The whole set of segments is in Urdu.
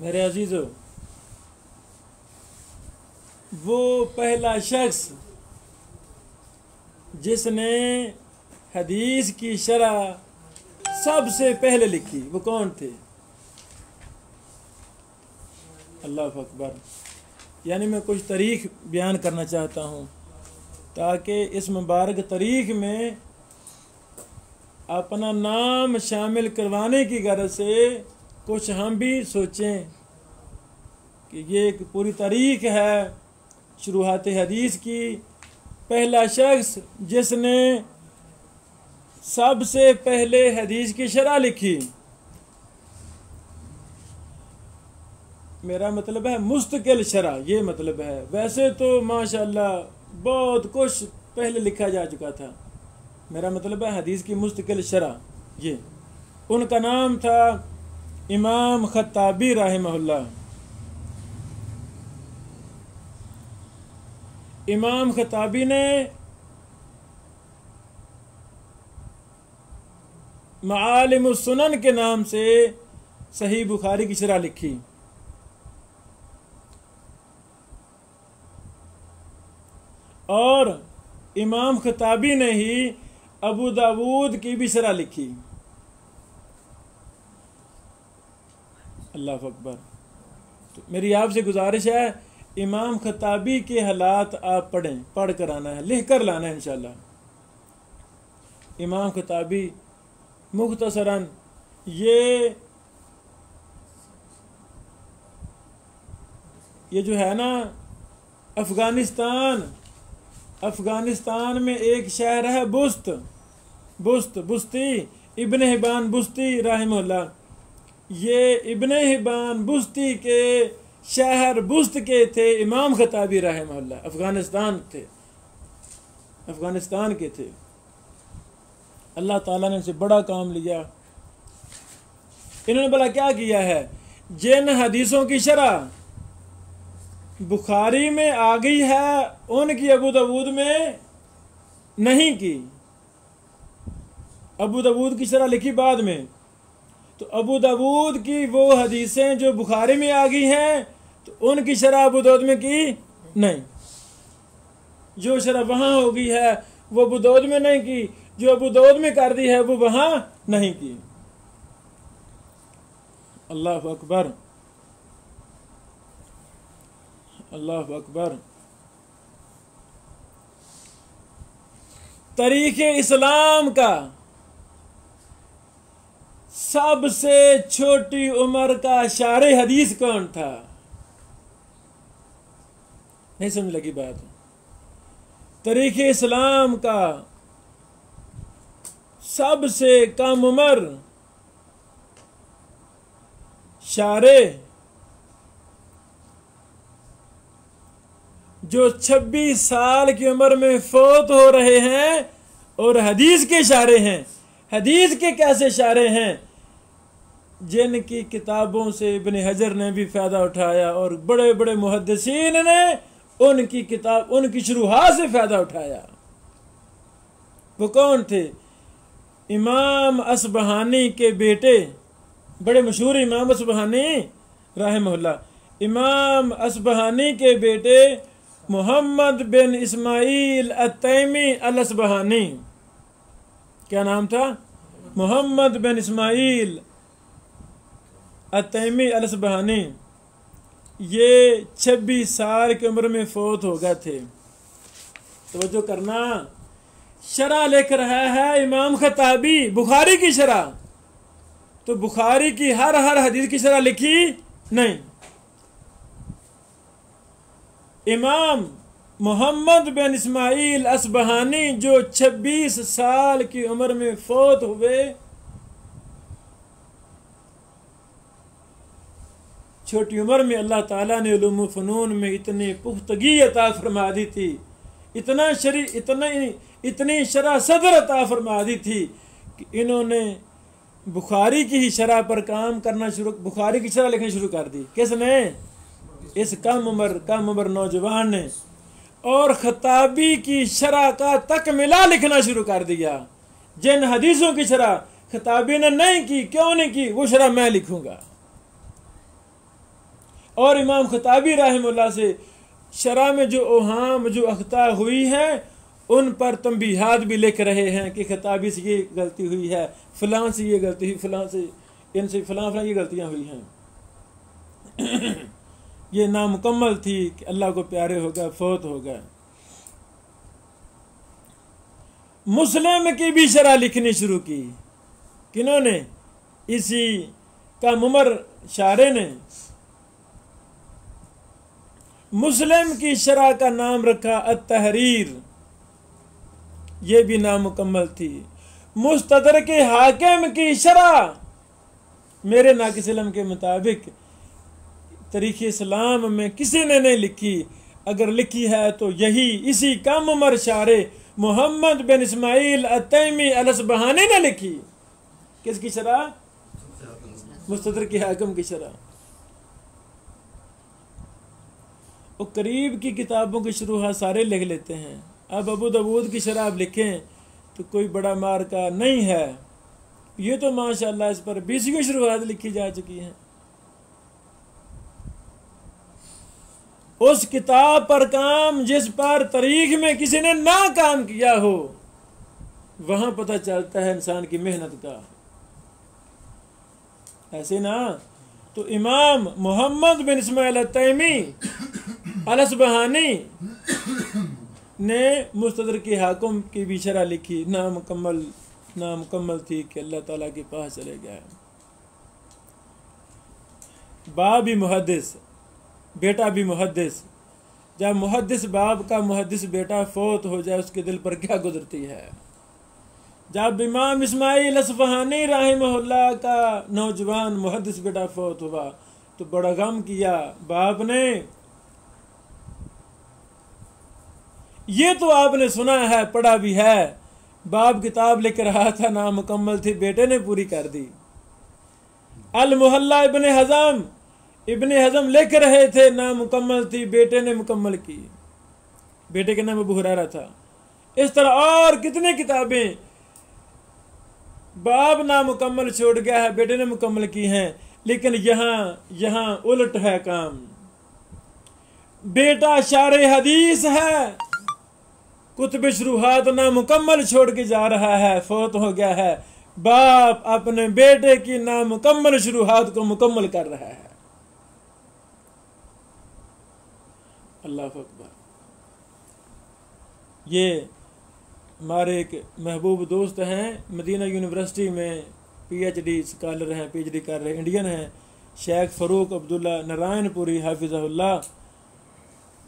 میرے عزیزو، وہ پہلا شخص جس نے حدیث کی شرح سب سے پہلے لکھی وہ کون تھے؟ اللہ اکبر. یعنی میں کچھ تاریخ بیان کرنا چاہتا ہوں تاکہ اس مبارک تاریخ میں اپنا نام شامل کروانے کی غرض سے کچھ ہم بھی سوچیں کہ یہ ایک پوری تاریخ ہے شروحات حدیث کی. پہلا شخص جس نے سب سے پہلے حدیث کی شرح لکھی، میرا مطلب ہے مستقل شرح، یہ مطلب ہے. ویسے تو ماشاءاللہ بہت کچھ پہلے لکھا جا چکا تھا، میرا مطلب ہے حدیث کی مستقل شرح. یہ ان کا نام تھا امام خطابی رحمہ اللہ. امام خطابی نے معالم السنن کے نام سے صحیح بخاری کی شرح لکھی. اور امام خطابی نے ہی ابو داود کی بھی شرح لکھی. اللہ اکبر. تو میری آپ سے گزارش ہے امام خطابی کے حالات آپ پڑھیں، پڑھ کر آنا ہے، لکھ کر لانا ہے انشاءاللہ. امام خطابی مختصراً یہ جو ہے نا افغانستان میں ایک شہر ہے بستی ابن حبان بستی رحمہ اللہ. یہ ابن حبان بستی کے شہر بست کے تھے امام خطابی رحمہ اللہ. افغانستان کے تھے. اللہ تعالیٰ نے ان سے بڑا کام لیا. انہوں نے بھلا کیا کیا ہے؟ جن حدیثوں کی شرح بخاری میں آ گئی ہے ان کی ابو داود میں نہیں کی. ابو داود کی شرح لکھی بعد میں. تو ابو داود کی وہ حدیثیں جو بخاری میں آ گئی ہیں تو ان کی شرح ابو داود میں کی نہیں. جو شرح وہاں ہو گئی ہے وہ ابو داود میں نہیں کی، جو ابو داود میں کر دی ہے وہ وہاں نہیں کی. اللہ اکبر، اللہ اکبر. تاریخ اسلام کا سب سے چھوٹی عمر کا شارح حدیث کون تھا؟ نہیں سمجھ لگی بات؟ تاریخ اسلام کا سب سے کم عمر شارح جو 26 سال کی عمر میں فوت ہو رہے ہیں اور حدیث کے شارح ہیں. حدیث کے کیسے شارح ہیں؟ جن کی کتابوں سے ابن حجر نے بھی فائدہ اٹھایا اور بڑے بڑے محدثین نے ان کی شروحات سے فائدہ اٹھایا. وہ کون تھے؟ امام اصبہانی کے بیٹے، بڑے مشہور امام اصبہانی رحمہ اللہ. امام اصبہانی کے بیٹے محمد بن اسماعیل التیمی الاصبہانی. کیا نام تھا؟ محمد بن اسماعیل التیمی الاصبہانی. یہ 26 سال کی عمر میں فوت ہو گئے تھے. توجہ کرنا، شرح لکھ رہا ہے امام خطابی بخاری کی شرح، تو بخاری کی ہر حدیث کی شرح لکھی نہیں. امام محمد بن اسماعیل اصبہانی جو 26 سال کی عمر میں فوت ہوئے، چھوٹی عمر میں اللہ تعالیٰ نے علوم و فنون میں اتنی پختگی عطا فرما دی تھی، اتنی شرح صدر عطا فرما دی تھی کہ انہوں نے بخاری کی ہی شرح پر کام کرنا بخاری کی شرح لکھنا شروع کر دی. کس نے؟ اس کم عمر نوجوان نے. اور خطابی کی شرح کا تکملہ لکھنا شروع کر دیا. جن حدیثوں کی شرح خطابی نے نہیں کی، کیوں نہیں کی؟ وہ شرح میں لکھوں گا. اور امام خطابی رحمہ اللہ سے شرح میں جو اوہام جو اخطاء ہوئی ہیں ان پر تنبیہات بھی لکھ رہے ہیں کہ خطابی سے یہ غلطی ہوئی ہے، فلاں سے یہ غلطی ہوئی، فلاں سے ان سے فلاں یہ غلطیاں ہوئی ہیں، یہ نامکمل تھی کہ اللہ کو پیارے ہو گئے، فوت ہو گئے۔ مسلم کی بھی شرح لکھنی شروع کی، کنہوں نے؟ اسی کم عمر شارح نے۔ مسلم کی شرح کا نام رکھا التحریر، یہ بھی نامکمل تھی۔ مستدرک حاکم کی شرح میرے ناقص علم کے مطابق تاریخ اسلام میں کسی نے نہیں لکھی، اگر لکھی ہے تو یہی اسی کم عمر شارح محمد بن اسماعیل التیمی الاصبہانی نے لکھی۔ کس کی شرح؟ مستدرک حاکم کی شرح۔ وہ قریب کی کتابوں کی شروحات سارے لکھ لیتے ہیں، اب ابو داؤد کی شرح آپ لکھیں تو کوئی بڑا مارکا نہیں ہے، یہ تو ماشاءاللہ اس پر 20 شروحات لکھی جا چکی ہیں۔ اس کتاب پر کام جس پر تاریخ میں کسی نے نہ کام کیا ہو، وہاں پتہ چلتا ہے انسان کی محنت کا۔ ایسے نا تو امام محمد بن اسماعیل التیمی الاصبہانی نے مستدرک حاکم کی بھی شرح لکھی، نامکمل تھی کہ اللہ تعالیٰ کے پاس چلے گئے۔ باپ بھی محدث، بیٹا بھی محدث، جب محدث باپ کا محدث بیٹا فوت ہو جائے اس کے دل پر کیا گزرتی ہے؟ جب امام اسماعیل اصفہانی رحمہ اللہ کا نوجوان محدث بیٹا فوت ہوا تو بڑا غم کیا باپ نے۔ یہ تو آپ نے سنا ہے، پڑھا بھی ہے، باپ کتاب لکھ رہا تھا، نامکمل تھی، بیٹے نے پوری کر دی۔ المحلہ ابن حزم لکھ رہے تھے، نامکمل تھی، بیٹے نے مکمل کی، بیٹے کا نام ابو ہریرہ تھا۔ اس طرح اور کتنی کتابیں باپ نامکمل چھوڑ گیا ہے، بیٹے نے مکمل کی ہیں، لیکن یہاں الٹ ہے کام۔ بیٹا شارح حدیث ہے، کتب شروحات نامکمل چھوڑ کے جا رہا ہے، فوت ہو گیا ہے، باپ اپنے بیٹے کی نامکمل شروحات کو مکمل کر رہا ہے۔ اللہ اکبر۔ یہ ہمارے ایک محبوب دوست ہیں، مدینہ یونیورسٹی میں پی ایچ ڈی اسکالر ہیں، پی ایچ ڈی کر رہے، انڈین ہیں، شیخ فاروق عبداللہ نرائن پوری حافظہ اللہ۔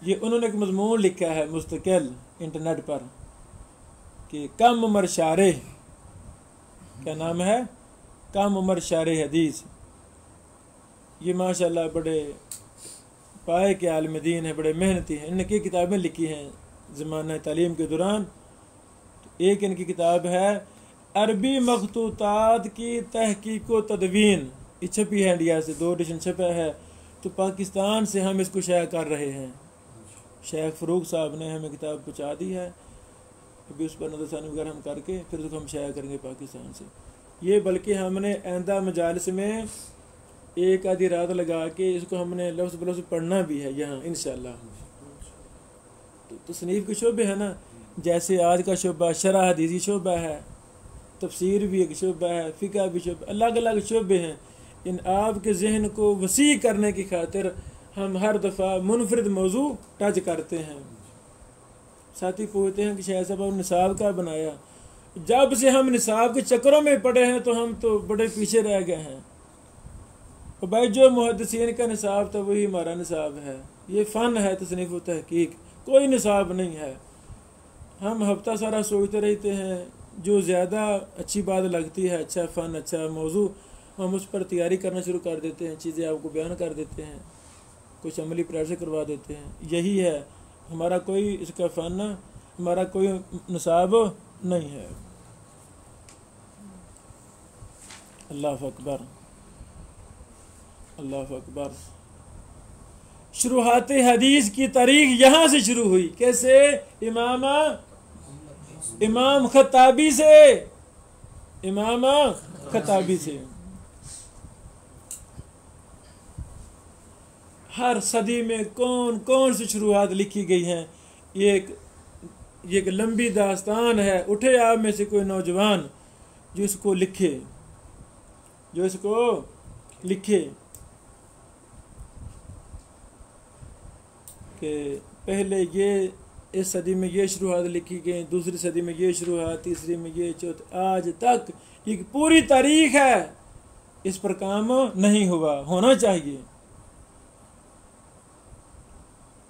یہ انہوں نے ایک مضمون لکھا ہے مستقل انٹرنیٹ پر کہ کم عمر شارح، کیا نام ہے؟ کم عمر شارح حدیث۔ یہ ماشاءاللہ بڑے پائے کے عالم دین ہیں، بڑے محنتی ہیں، ان نے کی کتابیں لکھی ہیں زمانہ تعلیم کے دوران۔ ایک ان کی کتاب ہے عربی مخطوطات کی تحقیق و تدوین، یہ چھپی ہے انڈیا سے، 2 ایڈیشن چھپا ہے، تو پاکستان سے ہم اس کو شائع کر رہے ہیں۔ شیخ فاروق صاحب نے ہمیں کتاب پہنچا دی ہے، ابھی اس پر نظر ثانی وغیرہ ہم کر کے پھر اس کو ہم شائع کریں گے پاکستان سے۔ یہ بلکہ ہم نے آئندہ مجالس میں ایک آدھی رات لگا کے اس کو ہم نے لفظ بلفظ پڑھنا بھی ہے یہاں انشاءاللہ۔ تو تصنیف کے شعبے ہیں نا، جیسے آج کا شعبہ شرح حدیثی شعبہ ہے، تفسیر بھی ایک شعبہ ہے، فقہ بھی شعبہ، الگ الگ شعبے ہیں۔ ان آپ کے ذہن کو وسیع کرنے کی خاطر ہم ہر دفعہ منفرد موضوع ٹچ کرتے ہیں۔ ساتھی پوچھتے ہیں کہ شاید صاحب نصاب کا بنایا، جب سے ہم نصاب کے چکروں میں پڑے ہیں تو ہم تو بڑے پیچھے رہ گئے ہیں۔ اور بھائی جو محدثین کا نصاب تھا وہی ہمارا نصاب ہے، یہ فن ہے تصنیف و تحقیق، کوئی نصاب نہیں ہے۔ ہم ہفتہ سارا سوچتے رہتے ہیں، جو زیادہ اچھی بات لگتی ہے، اچھا فن، اچھا موضوع، ہم اس پر تیاری کرنا شروع کر دیتے ہیں، چیزیں آپ کو بیان کر دیتے ہیں، کچھ عملی پریکٹس کروا دیتے ہیں۔ یہی ہے ہمارا کوئی اس کا فن، ہمارا کوئی نصاب نہیں ہے۔ اللہ اکبر، اللہ اکبر۔ شروحات حدیث کی تاریخ یہاں سے شروع ہوئی، کیسے؟ امام خطابی سے، امام خطابی سے۔ ہر صدی میں کون کون سی شروحات لکھی گئی ہیں، یہ ایک لمبی داستان ہے. اٹھے آپ میں سے کوئی نوجوان جو اس کو لکھے کہ پہلے یہ اس صدی میں یہ شروحات لکھی گئی، دوسری صدی میں یہ شروحات، تیسری میں یہ، چوتھی، آج تک ایک پوری تاریخ ہے. اس پر کام نہیں ہونا چاہیے.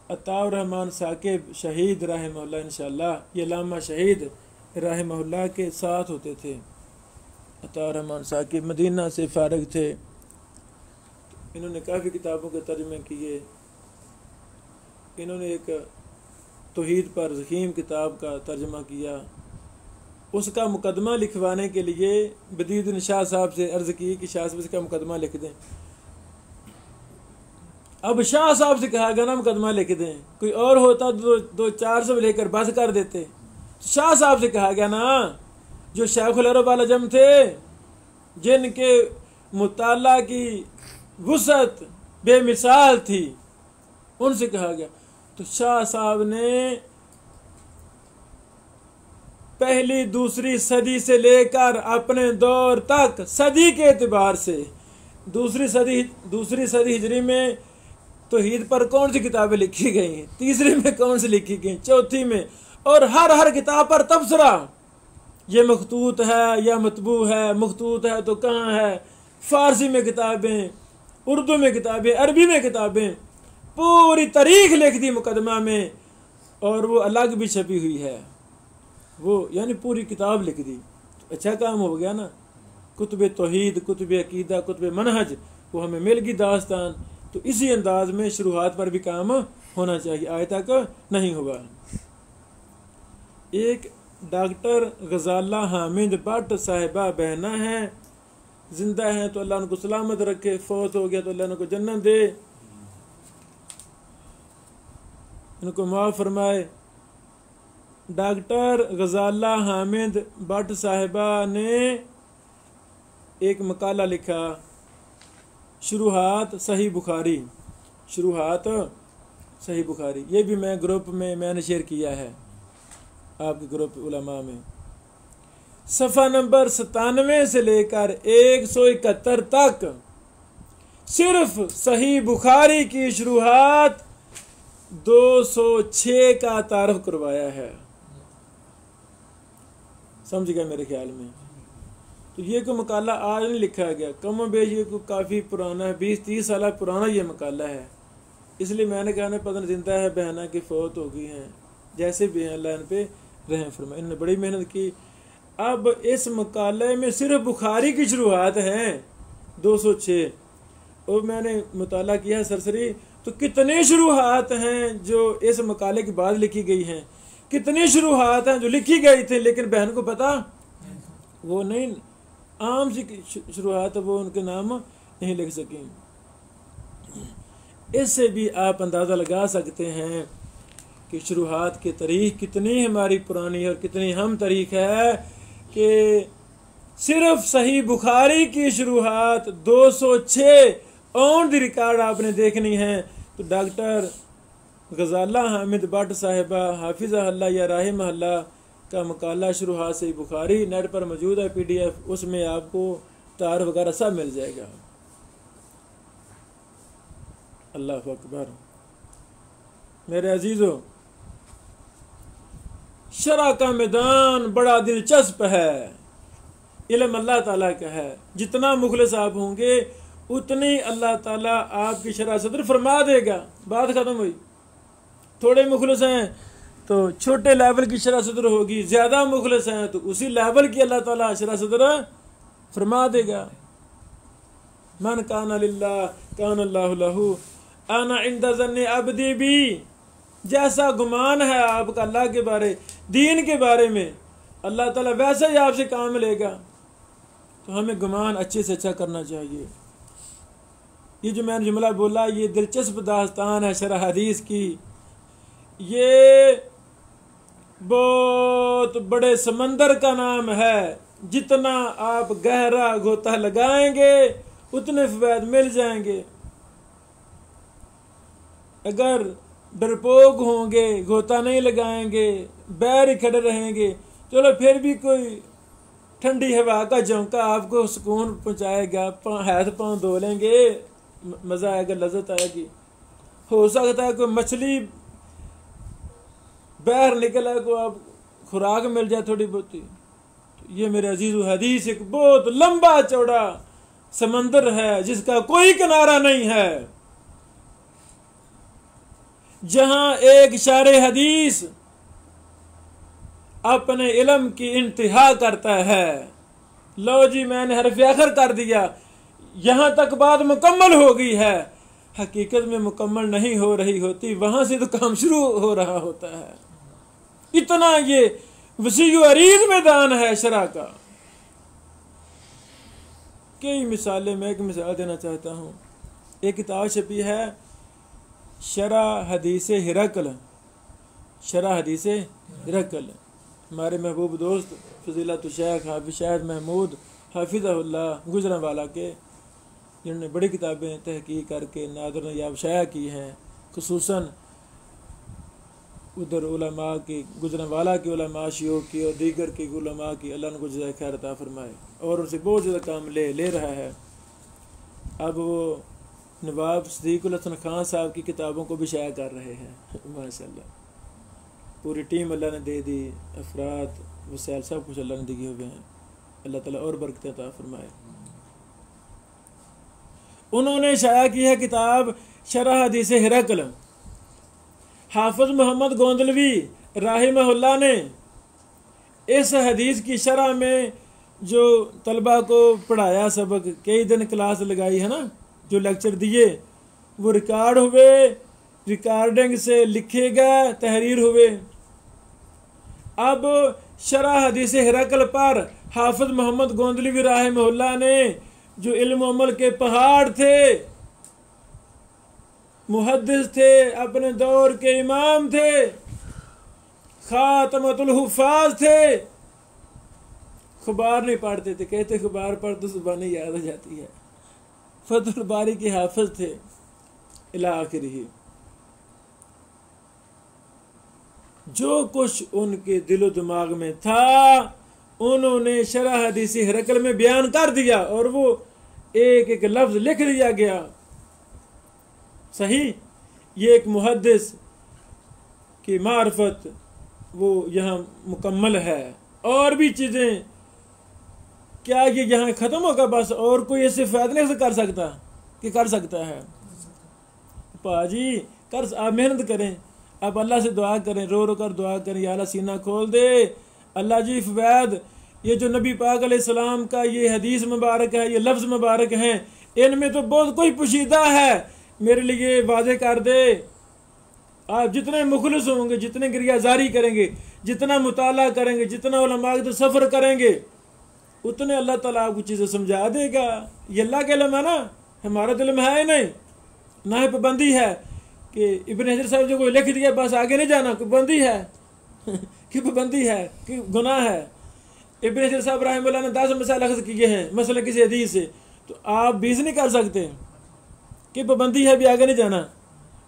عطاء الرحمن ثاقب شہید رحمہ اللہ، انشاءاللہ یہ علامہ شہید رحمہ اللہ کے ساتھ ہوتے تھے. عطاء الرحمن ثاقب مدینہ سے فارغ تھے. انہوں نے کافی کتابوں کے ترجمے کیے. انہوں نے ایک توحید پر زخیم کتاب کا ترجمہ کیا. اس کا مقدمہ لکھوانے کے لیے بدیع شاہ صاحب سے عرض کی کہ شاہ صاحب اس کا مقدمہ لکھ دیں. اب شاہ صاحب سے کہا گیا نا مقدمہ لکھ دیں، کوئی اور ہوتا دو چار سو لے کر بس کر دیتے. شاہ صاحب سے کہا گیا نا، جو شیخ العرب العجم تھے، جن کے مطالعہ کی وسعت بے مثال تھی، ان سے کہا گیا. تو شاہ صاحب نے پہلی دوسری صدی سے لے کر اپنے دور تک صدی کے اعتبار سے دوسری صدی ہجری میں توحید پر کون سی کتابیں لکھی گئی ہیں، تیسری میں کون سی لکھی گئی، چوتھی میں، اور ہر کتاب پر تبصرہ. یہ مخطوط ہے یا مطبوع ہے، مخطوط ہے تو کہاں ہے، فارسی میں کتابیں، اردو میں کتابیں، عربی میں کتابیں، پوری تاریخ لکھ دی مقدمہ میں، اور وہ الگ بھی چھپی ہوئی ہے. وہ یعنی پوری کتاب لکھ دی. اچھا کام ہو گیا نا. کتب توحید، کتب عقیدہ، کتب منہج، وہ ہمیں مل گئی داستان. تو اسی انداز میں شروحات پر بھی کام ہونا چاہیے. آج تک نہیں ہوا. ایک ڈاکٹر غزالہ حامد بٹ صاحبہ بہنہ ہیں، زندہ ہیں تو اللہ ان کو سلامت رکھے، فوت ہو گیا تو اللہ ان کو جنت دے، ان کو معاف فرمائے. ڈاکٹر غزالہ حامد بٹ صاحبہ نے ایک مقالہ لکھا، شروحات صحیح بخاری. یہ بھی میں گروپ میں نے شیئر کیا ہے، آپ کے گروپ علماء میں. صفحہ نمبر 97 سے لے کر 171 تک صرف صحیح بخاری کی شروحات 206 کا تعارف کروایا ہے. سمجھ گئے میرے خیال میں. تو یہ کوئی مقالہ آج نہیں لکھا گیا، کم و بیش یہ کافی پرانا ہے، 20-30 سالہ پرانا یہ مقالہ ہے. اس لیے میں نے کہا نا پتہ نہیں زندہ ہے بہنہ کی فوت ہو گئی ہیں، جیسے بھی ہیں اللہ ان پہ رحم فرمائے. انہوں نے بڑی محنت کی. اب اس مقالے میں صرف بخاری کی شروحات ہیں 206، اور میں نے مطالعہ کیا ہے سرسری. تو کتنے شروحات ہیں جو اس مقالے کے بعد لکھی گئی ہیں، کتنی شروحات ہیں جو لکھی گئی تھی لیکن بہن کو پتا وہ نہیں، عام سی شروحات وہ ان کے نام نہیں لکھ سکیں. اس سے بھی آپ اندازہ لگا سکتے ہیں کہ شروحات کی تاریخ کتنی ہماری پرانی اور کتنی ہم تاریخ ہے، کہ صرف صحیح بخاری کی شروحات 206 آن دی ریکارڈ آپ نے دیکھنی ہے. تو ڈاکٹر غزالہ حامد بٹ صاحبہ حافظہ اللہ یا رحمہ اللہ کا مقالہ شروحات صحیح بخاری نیٹ پر موجود ہے، PDF، اس میں آپ کو تعارف وغیرہ سب مل جائے گا. اللہ اکبر. میرے عزیزو، شرع کا میدان بڑا دلچسپ ہے، علم اللہ تعالیٰ کا ہے. جتنا مخلص آپ ہوں گے اتنی اللہ تعالیٰ آپ کی شرح صدر فرما دے گا. بات ختم ہوئی. تھوڑے مخلص ہیں تو چھوٹے لیول کی شرح صدر ہوگی، زیادہ مخلص ہیں تو اسی لیول کی اللہ تعالیٰ شرح صدر فرما دے گا. من کان للہ کان اللہ لہ، انا عند ظن عبدی بھی. جیسا گمان ہے آپ کا اللہ کے بارے، دین کے بارے میں، اللہ تعالیٰ ویسا ہی آپ سے کام لے گا. تو ہمیں گمان اچھے سے اچھا کرنا چاہیے. یہ جو میں نے جملہ بولا یہ دلچسپ داستان ہے شرح حدیث کی. یہ بہت بڑے سمندر کا نام ہے. جتنا آپ گہرا غوطہ لگائیں گے اتنے فوائد مل جائیں گے. اگر ڈرپوک ہوں گے، غوطہ نہیں لگائیں گے، بیر ہی کھڑے رہیں گے، چلو پھر بھی کوئی ٹھنڈی ہوا کا جھونکا آپ کو سکون پہنچائے گا، ہاتھ پاؤں دھو لیں گے، مزہ آئے گا، لذت آئے گی۔ ہو سکتا ہے کوئی مچھلی باہر نکل آئے، کو آپ خوراک مل جائے تھوڑی بہت۔ یہ میرے عزیز و حدیث ایک بہت لمبا چوڑا سمندر ہے جس کا کوئی کنارہ نہیں ہے، جہاں ایک شارع حدیث اپنے علم کی انتہا کرتا ہے۔ لو جی میں نے حرف آخر کر دیا، یہاں تک بات مکمل ہو گئی ہے، حقیقت میں مکمل نہیں ہو رہی ہوتی، وہاں سے تو کام شروع ہو رہا ہوتا ہے۔ اتنا یہ وسیع و عریض میدان ہے شرع کا۔ کئی مثالیں، میں ایک مثال دینا چاہتا ہوں۔ ایک کتاب چھپی ہے شرع حدیث ہرقل، شرع حدیث ہرقل، ہمارے محبوب دوست فضیلت الشیخ حافظ شاہد محمود حافظہ اللہ گجرانوالہ کے، جنہوں نے بڑی کتابیں تحقیق کر کے نادر نیاب شائع کی ہیں، خصوصاً ادھر علماء کی، گجرانوالہ کے علماء شیوخ کی اور دیگر کے علماء کی، اللہ ان کو جزائے خیر عطا فرمائے، اور ان سے بہت زیادہ کام لے رہا ہے۔ اب وہ نواب صدیق الحسن خان صاحب کی کتابوں کو بھی شائع کر رہے ہیں، ماشاءاللہ۔ پوری ٹیم اللہ نے دے دی، افراد وسائل سب کچھ اللہ نے دیے ہوئے ہیں، اللہ تعالیٰ اور برکت عطا فرمائے۔ انہوں نے شائع کی ہے کتاب شرح حدیث ہرقل۔ حافظ محمد گوندلوی رحمہ اللہ نے اس حدیث کی شرح میں جو طلبہ کو پڑھایا، سبق کئی دن کلاس لگائی ہے نا، جو لیکچر دیے وہ ریکارڈ ہوئے، ریکارڈنگ سے لکھے گئے، تحریر ہوئے۔ اب شرح حدیث ہرقل پر حافظ محمد گوندلوی رحمہ اللہ نے جو علم و عمل کے پہاڑ تھے، محدث تھے، اپنے دور کے امام تھے، خاتمۃ الحفاظ تھے، خبار نہیں پڑھتے تھے، کہتے خبار پڑھ تو زبانی یاد ہو جاتی ہے، فتح الباری کے حافظ تھے الی آخرہ۔ جو کچھ ان کے دل و دماغ میں تھا انہوں نے شرح حدیث ہرقل میں بیان کر دیا، اور وہ ایک ایک لفظ لکھ دیا گیا۔ صحیح، یہ ایک محدث کی معرفت وہ یہاں مکمل ہے۔ اور بھی چیزیں، کیا یہ یہاں ختم ہوگا بس؟ اور کوئی ایسے فائدہ نہیں کر سکتا کہ کر سکتا ہے؟ پاجی آپ محنت کریں، آپ اللہ سے دعا کریں، رو رو کر دعا کریں، یا اللہ سینہ کھول دے، اللہ جی فوائد، یہ جو نبی پاک علیہ السلام کا یہ حدیث مبارک ہے، یہ لفظ مبارک ہیں، ان میں تو بہت کوئی پوشیدہ ہے، میرے لیے واضح کر دے۔ آپ جتنے مخلص ہوں گے، جتنے گریہ زاری کریں گے، جتنا مطالعہ کریں گے، جتنا علماء کے سفر کریں گے، اتنے اللہ تعالیٰ آپ کو چیزیں سمجھا دے گا۔ یہ اللہ کا علم ہے نا، ہمارا تو علم ہے ہی نہیں، نہ ہی پابندی ہے کہ ابن حجر صاحب جو کوئی لکھ دیا بس آگے نہیں جانا، کوئی پابندی ہے کہ پابندی ہے کہ گناہ ہے؟ ابن حجر صاحب رحمہ اللہ نے 10 مسائل اخذ کیے ہیں مثلا کسی حدیث سے، تو آپ 20 نہیں کر سکتے کہ پابندی ہے بھی آگے نہیں جانا؟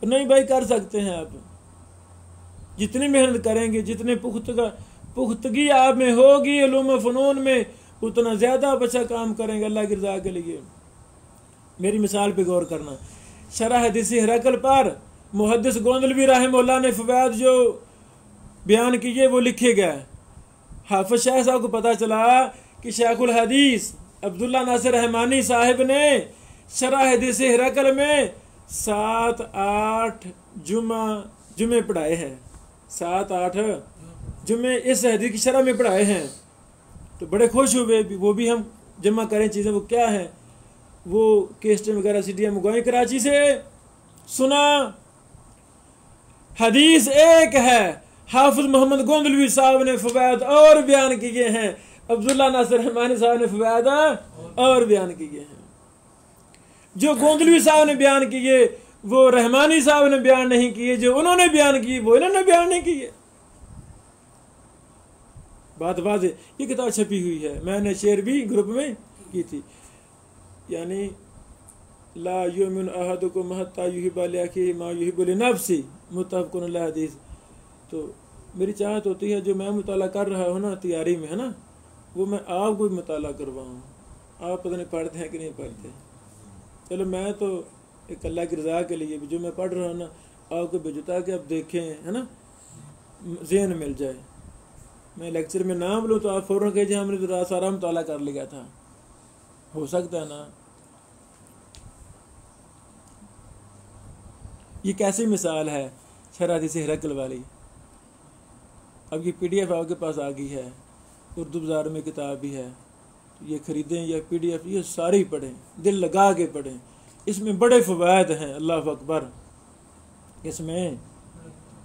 نہیں بھائی، کر سکتے ہیں آپ، جتنی محنت کریں گے، جتنے پختگی آپ میں ہوگی علوم و فنون میں، اتنا زیادہ آپ اچھا کام کریں گے اللہ کی رضا کے لیے۔ میری مثال پہ غور کرنا، شرح حدیث ہرقل پر محدث گوندلوی رحمہ اللہ نے فوائد جو بیان کیے وہ لکھے گئے۔ حافظ شاہ صاحب کو پتہ چلا کہ شیخ الحدیث عبداللہ ناصر رحمانی صاحب نے شرح حدیث ہرقل میں 7-8 جمعے پڑھائے ہیں، 7-8 جمعے اس حدیث کی شرح میں پڑھائے ہیں، تو بڑے خوش ہوئے۔ وہ بھی ہم جمع کریں چیزیں، وہ کیا ہیں؟ وہ کیسٹیں وغیرہ سیڈیاں منگوائیں کراچی سے، سنا حدیث ایک ہے، حافظ محمد گوندلوی صاحب نے فوائد اور بیان کیے ہیں، عبداللہ ناصر رحمانی صاحب نے فوائد اور بیان کیے ہیں۔ جو گوندلوی صاحب نے بیان کیے وہ رحمانی صاحب نے بیان نہیں کیے، جو انہوں نے بیان کیے وہ انہوں نے بیان نہیں کیے۔ بات واضح، یہ کتاب چھپی ہوئی ہے، میں نے شیئر بھی گروپ میں کی تھی، یعنی لا یؤمن احدکم حتی یحب لاخیہ ما یحب لنفسہ متفق علیہ حدیث. تو میری چاہت ہوتی ہے جو میں مطالعہ کر رہا ہوں نا تیاری میں ہے نا، وہ میں آپ کو بھی مطالعہ کرواؤں. آپ پتہ نہیں پڑھتے ہیں کہ نہیں پڑھتے. چلو میں تو ایک اللہ کی رضا کے لیے بھی جو میں پڑھ رہا ہوں نا آپ کو بھیجو تاکہ آپ دیکھیں ہے نا، ذہن مل جائے. میں لیکچر میں نام لوں تو آپ فوراً کہیے ہم نے تو رات سارا مطالعہ کر لیا تھا. ہو سکتا ہے نا. یہ کیسی مثال ہے شرح حدیث ہرقل والی. اب یہ پی ڈی ایف آپ کے پاس آ گئی ہے، اردو بازار میں کتاب بھی ہے، یہ خریدیں یا پی ڈی ایف یہ ساری پڑھیں، دل لگا کے پڑھیں. اس میں بڑے فوائد ہیں. اللہ اکبر، اس میں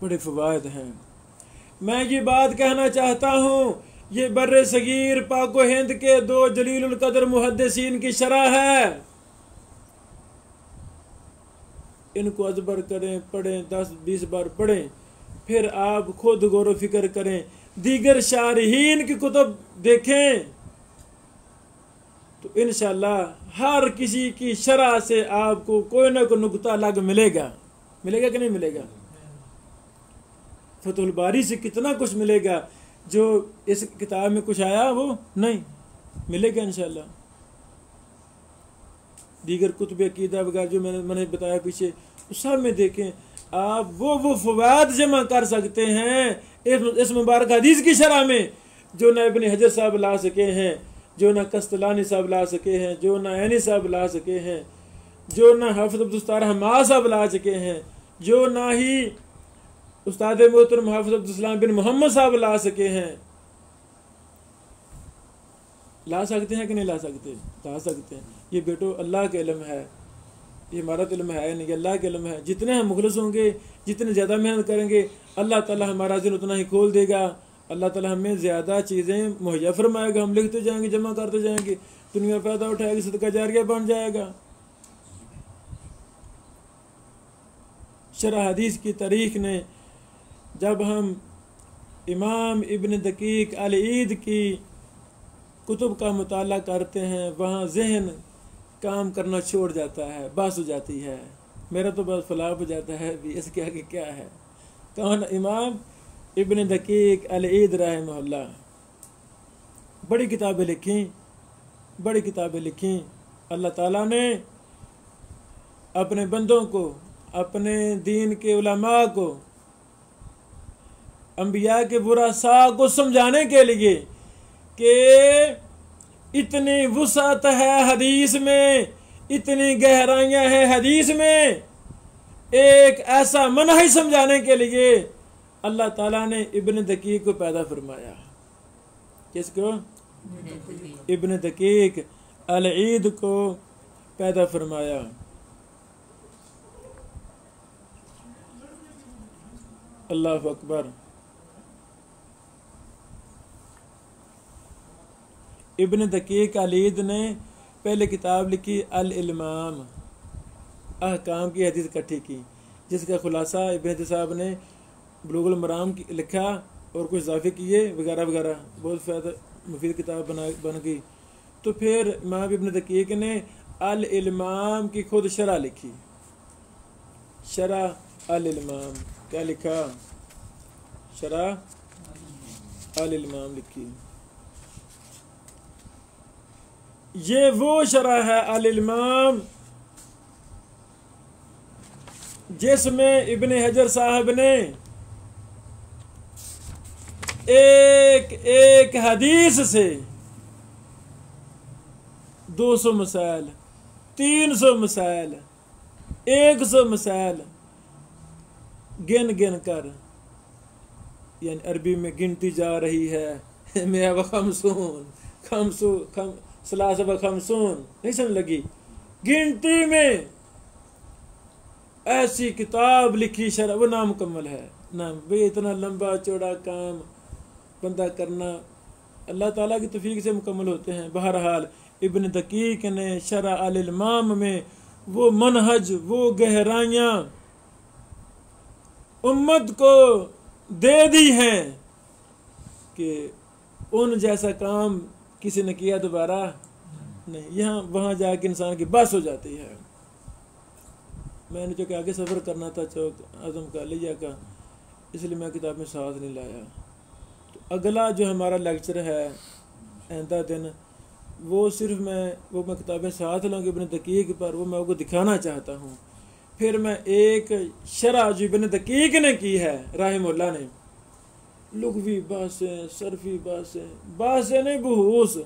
بڑے فوائد ہیں. میں یہ بات کہنا چاہتا ہوں، یہ بر صغیر پاک و ہند کے 2 جلیل القدر محدثین کی شرح ہے. ان کو ازبر کریں، پڑھیں، 10-20 بار پڑھیں، پھر آپ خود غور و فکر کریں. دیگر شارحین کی کتب دیکھیں تو انشاءاللہ ہر کسی کی شرح سے آپ کو کوئی نہ کوئی نقطہ الگ ملے گا. ملے گا کہ نہیں ملے گا؟ فتح الباری سے کتنا کچھ ملے گا جو اس کتاب میں کچھ آیا وہ نہیں ملے گا انشاءاللہ. دیگر کتب عقیدہ وغیرہ جو میں نے بتایا پیچھے سب میں دیکھیں آپ وہ فوائد جمع کر سکتے ہیں اس مبارک حدیث کی شرح میں جو نہ ابن حجر صاحب لا سکے ہیں، جو نہ قسطلانی صاحب لا سکے ہیں، جو نہ عینی صاحب لا سکے ہیں، جو نہ حافظ عبدالستار حماد صاحب لا سکے ہیں، جو نہ ہی استاد محترم حافظ عبدالسلام بن محمد صاحب لا سکے ہیں. لا سکتے ہیں کہ نہیں لا سکتے؟ لا سکتے ہیں. یہ بیٹو اللہ کا علم ہے، یہ ہمارا علم ہے نہیں، اللہ کا علم ہے. جتنے ہم مخلص ہوں گے، جتنے زیادہ محنت کریں گے، اللہ تعالی ہمارا ذہن اتنا ہی کھول دے گا. اللہ تعالی ہمیں زیادہ چیزیں مہیا فرمائے گا. ہم لکھتے جائیں گے، جمع کرتے جائیں گے، دنیا پیدا اٹھائے گی، صدقہ جاریہ بن جائے گا. شرح حدیث کی تاریخ نے جب ہم امام ابن دقیق العید کی کتب کا مطالعہ کرتے ہیں وہاں ذہن کام کرنا چھوڑ جاتا ہے، بس ہو جاتی ہے. میرا تو بس فلاح ہو جاتا ہے بھی اس کے آگے کیا ہے. کون؟ امام ابن دقیق العید رحمہ اللہ. بڑی کتابیں لکھیں، بڑی کتابیں لکھیں. اللہ تعالیٰ نے اپنے بندوں کو، اپنے دین کے علماء کو، انبیاء کے ورثاء کو سمجھانے کے لیے کہ اتنی وسعت ہے حدیث میں، اتنی گہرائیاں ہیں حدیث میں، ایک ایسا منہج سمجھانے کے لیے اللہ تعالیٰ نے ابن دقیق کو پیدا فرمایا. کس کو؟ ابن دقیق العید کو پیدا فرمایا. اللہ اکبر. ابن دقیق العید نے پہلے کتاب لکھی الالمام، احکام کی حدیث اکٹھی کی، جس کا خلاصہ ابن حجر صاحب نے بلوغ المرام لکھا اور کچھ اضافے کیے وغیرہ وغیرہ. بہت فائدہ مفید کتاب بن گئی. تو پھر امام ابن دقیق نے الالمام کی خود شرح لکھی. شرح الالمام کیا لکھا؟ شرح الالمام لکھی. یہ وہ شرح ہے الالمام جس میں ابن حجر صاحب نے ایک حدیث سے 200 مسائل، 300 مسائل، 100 مسائل گن کر، یعنی عربی میں گنتی جا رہی ہے، میں ثلاث و خمسون نہیں سمجھ لگی، گنتی میں ایسی کتاب لکھی شرح، وہ نامکمل ہے. نام بھئی اتنا لمبا چوڑا کام بندہ کرنا اللہ تعالیٰ کی توفیق سے مکمل ہوتے ہیں. بہرحال ابن دقیق نے شرح الالمام میں وہ منہج، وہ گہرائیاں امت کو دے دی ہیں کہ ان جیسا کام کسی نے کیا دوبارہ نہیں. یہاں وہاں جا کے انسان کی بس ہو جاتی ہے. میں نے چونکہ آگے سفر کرنا تھا چوک عزم کر لیا کا، اس لیے میں کتابیں ساتھ نہیں لایا۔ تو اگلا جو ہمارا لیکچر ہے آئندہ دن، وہ صرف وہ کتابیں ساتھ لوں گی ابن دقیق پر، وہ میں آپ کو دکھانا چاہتا ہوں۔ پھر میں ایک شرح جو ابن دقیق نے کی ہے رحمہ اللہ نے، لغوی بحثیں، صرفی بحثیں نہیں، بحوث،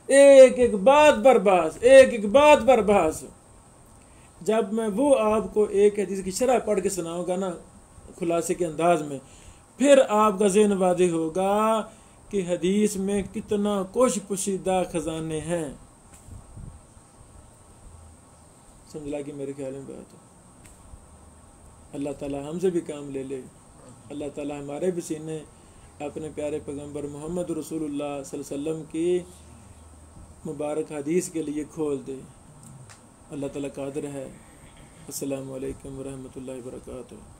ایک ایک بات پر بحث، ایک ایک بات پر بحث۔ جب میں وہ آپ کو ایک حدیث کی شرح پڑھ کے سناؤں گا نا خلاصے کے انداز میں، پھر آپ کا ذہن واضح ہوگا کہ حدیث میں کتنا کچھ پوشیدہ خزانے ہیں۔ سمجھ لگی میرے خیال میں بات؟ اللہ تعالیٰ ہم سے بھی کام لے لے، اللہ تعالیٰ ہمارے بھی سینے اپنے پیارے پیغمبر محمد رسول اللہ صلی اللہ علیہ وسلم کی مبارک حدیث کے لیے کھول دے۔ اللہ تعالیٰ قادر ہے۔ السلام علیکم ورحمۃ اللہ وبرکاتہ۔